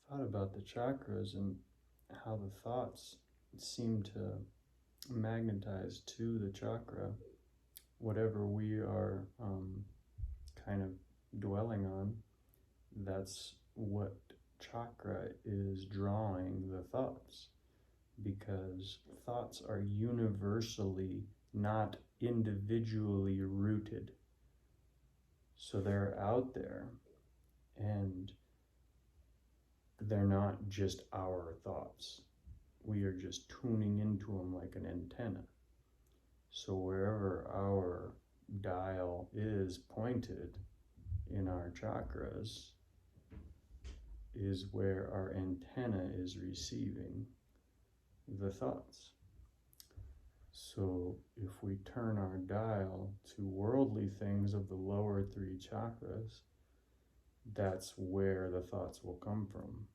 thought about the chakras and how the thoughts seem to magnetize to the chakra whatever we are kind of dwelling on. That's what chakra is drawing the thoughts, because thoughts are universally, not individually rooted. So they're out there, and they're not just our thoughts. We are just tuning into them like an antenna. So wherever our dial is pointed in our chakras is where our antenna is receiving the thoughts. So if we turn our dial to worldly things of the lower three chakras, that's where the thoughts will come from.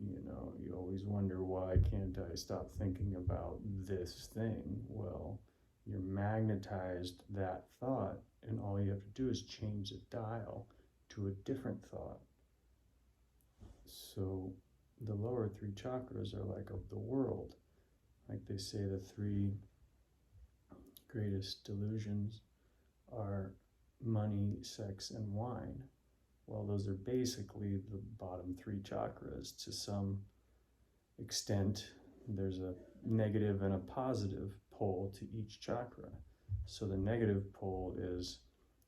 You know, you always wonder, why can't I stop thinking about this thing? Well, you're magnetized that thought, and all you have to do is change the dial to a different thought. So the lower three chakras are like of the world. Like they say, the three greatest delusions are money, sex, and wine. Well, those are basically the bottom three chakras to some extent. There's a negative and a positive pole to each chakra. So the negative pole is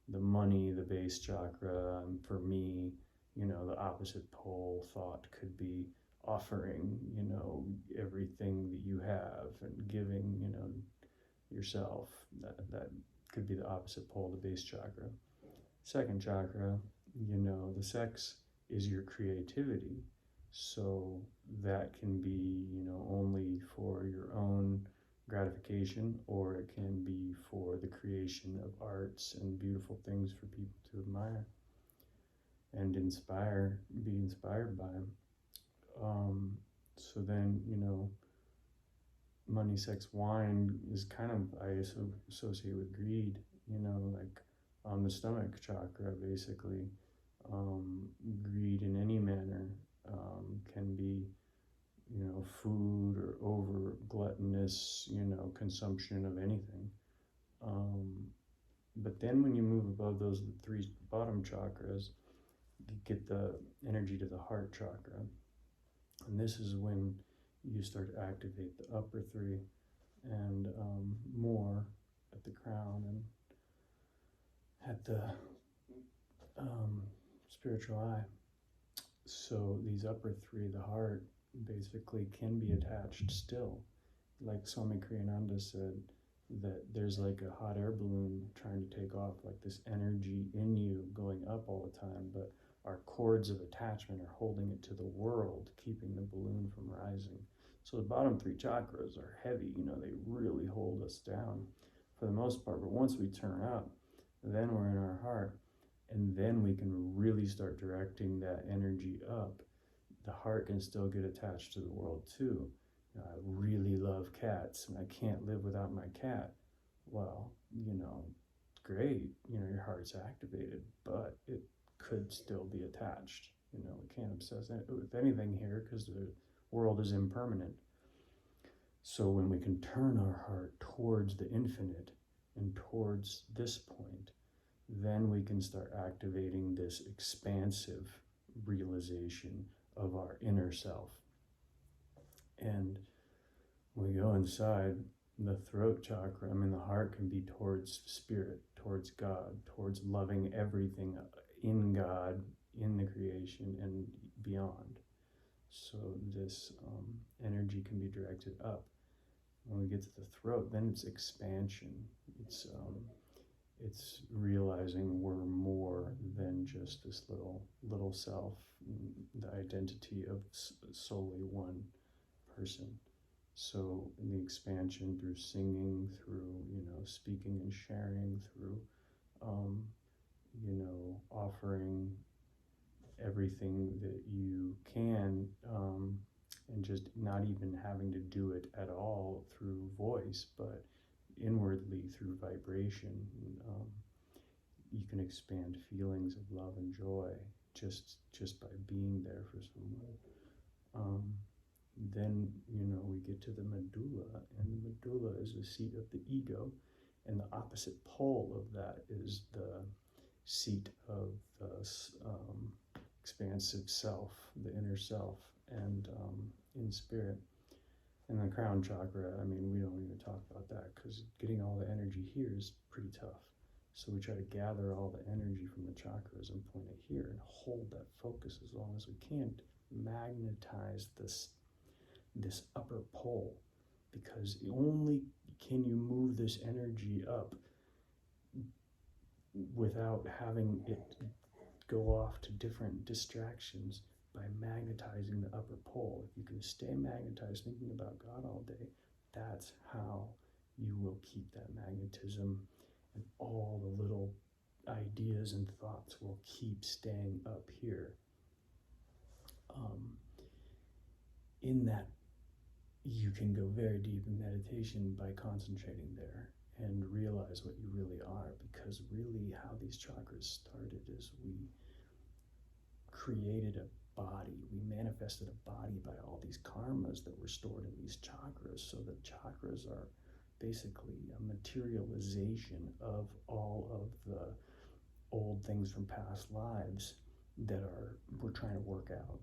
the money, the base chakra. And for me, you know, the opposite pole thought could be offering, you know, everything that you have and giving, you know, yourself. That could be the opposite pole, the base chakra. Second chakra, you know, the sex is your creativity. So that can be, you know, only for your own gratification, or it can be for the creation of arts and beautiful things for people to admire and be inspired by. So then, you know, money, sex, wine is kind of, I associate with greed, you know, like on the stomach chakra, basically. Greed in any manner can be, you know, food or over gluttonous, you know, consumption of anything. But then when you move above those three bottom chakras, you get the energy to the heart chakra. And this is when you start to activate the upper three and more at the crown and at the spiritual eye. So these upper three, the heart, basically can be attached still. Like Swami Kriyananda said, that there's like a hot air balloon trying to take off, like this energy in you going up all the time, but our cords of attachment are holding it to the world, keeping the balloon from rising. So the bottom three chakras are heavy, you know, they really hold us down for the most part. But once we turn up, then we're in our heart, and then we can really start directing that energy up. The heart can still get attached to the world too. You know, I really love cats and I can't live without my cat. Well, you know, great, you know, your heart's activated, but it could still be attached. You know, we can't obsess with anything here because the world is impermanent. So when we can turn our heart towards the infinite and towards this point, then we can start activating this expansive realization of our inner self. And when we go inside, the throat chakra, the heart can be towards spirit, towards God, towards loving everything in God, in the creation, and beyond. So this energy can be directed up. When we get to the throat, then it's expansion. It's realizing we're more than just this little self, the identity of solely one person. So in the expansion through singing, through, you know, speaking and sharing, through, you know, offering everything that you can, and just not even having to do it at all through voice, but inwardly through vibration. You can expand feelings of love and joy just by being there for someone. Then, we get to the medulla, and the medulla is the seat of the ego, and the opposite pole of that is the seat of the expansive self, the inner self, and in spirit. And the crown chakra, we don't even talk about that, because getting all the energy here is pretty tough. So we try to gather all the energy from the chakras and point it here and hold that focus as long as we can to magnetize this upper pole, because only can you move this energy up without having it go off to different distractions by magnetizing the upper pole. If you can stay magnetized thinking about God all day, that's how you will keep that magnetism, and all the little ideas and thoughts will keep staying up here. In that, you can go very deep in meditation by concentrating there and realize what you really are, because really how these chakras started is we created a body. We manifested a body by all these karmas that were stored in these chakras. So the chakras are basically a materialization of all of the old things from past lives that we're trying to work out.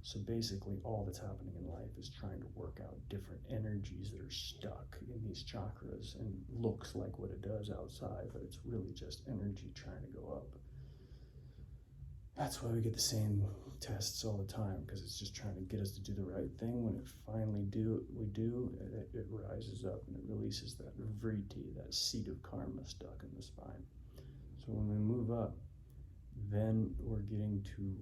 So basically all that's happening in life is trying to work out different energies that are stuck in these chakras, and looks like what it does outside, but it's really just energy trying to go up. That's why we get the same tests all the time, because it's just trying to get us to do the right thing. When it finally it rises up and it releases that vritti, that seat of karma stuck in the spine. So when we move up, then we're getting to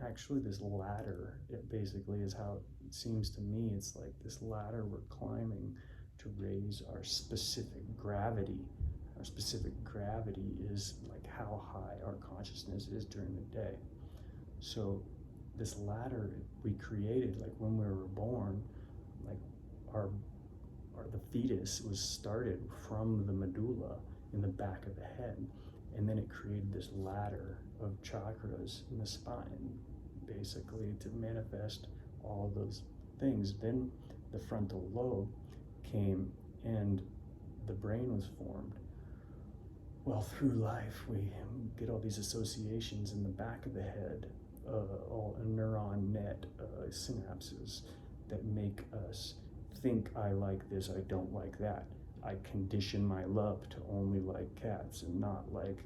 actually this ladder. It basically is how it seems to me. It's like this ladder we're climbing to raise our specific gravity. Our specific gravity is like how high our consciousness is during the day. So this ladder we created, like when we were born, like the fetus was started from the medulla in the back of the head, and then it created this ladder of chakras in the spine, basically to manifest all those things. Then the frontal lobe came and the brain was formed. Well, through life, we get all these associations in the back of the head, all a neuron net, synapses that make us think, I like this, I don't like that. I condition my love to only like cats and not like,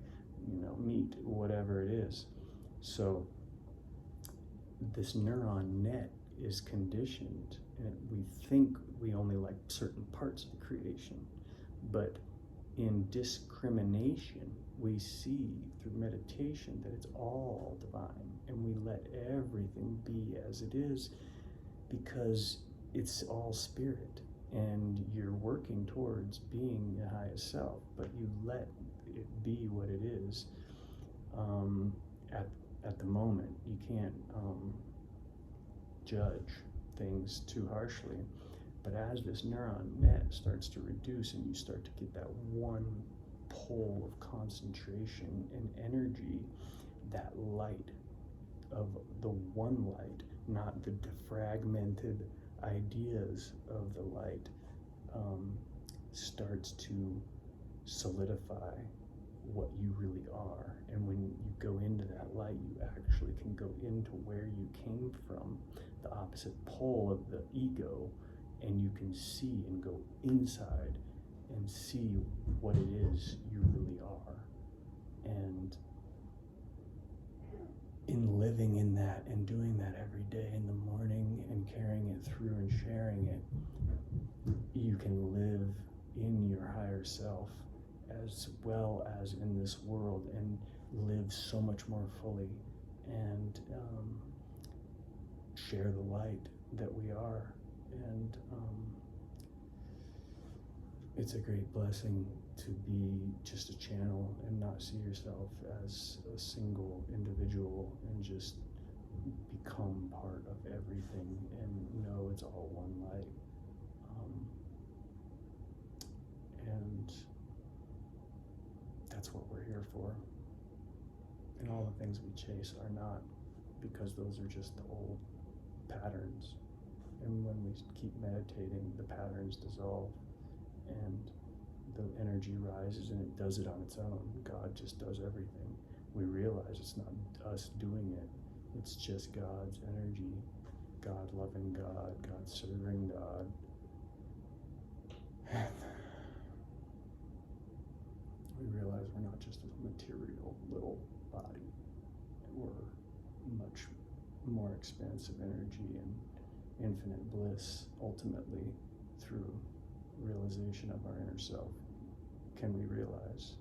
meat, whatever it is. So this neuron net is conditioned, and we think we only like certain parts of the creation, but in discrimination, we see through meditation that it's all divine, and we let everything be as it is, because it's all spirit, and you're working towards being your highest self, but you let it be what it is. At the moment, you can't judge things too harshly. But as this neuron net starts to reduce and you start to get that one pole of concentration and energy, that light of the one light, not the defragmented ideas of the light, starts to solidify what you really are. And when you go into that light, you actually can go into where you came from, the opposite pole of the ego, and you can see and go inside and see what it is you really are. And in living in that and doing that every day in the morning and carrying it through and sharing it, you can live in your higher self as well as in this world, and live so much more fully, and share the light that we are. And it's a great blessing to be just a channel and not see yourself as a single individual, and just become part of everything and know it's all one light. And that's what we're here for. And all all the things we chase are not, because those are just the old patterns. And when we keep meditating, the patterns dissolve and the energy rises, and it does it on its own. God just does everything. We realize it's not us doing it, it's just God's energy, God loving God, God serving God. And we realize we're not just a material little body, we're much more expansive energy and infinite bliss, ultimately, through realization of our inner self. Can we realize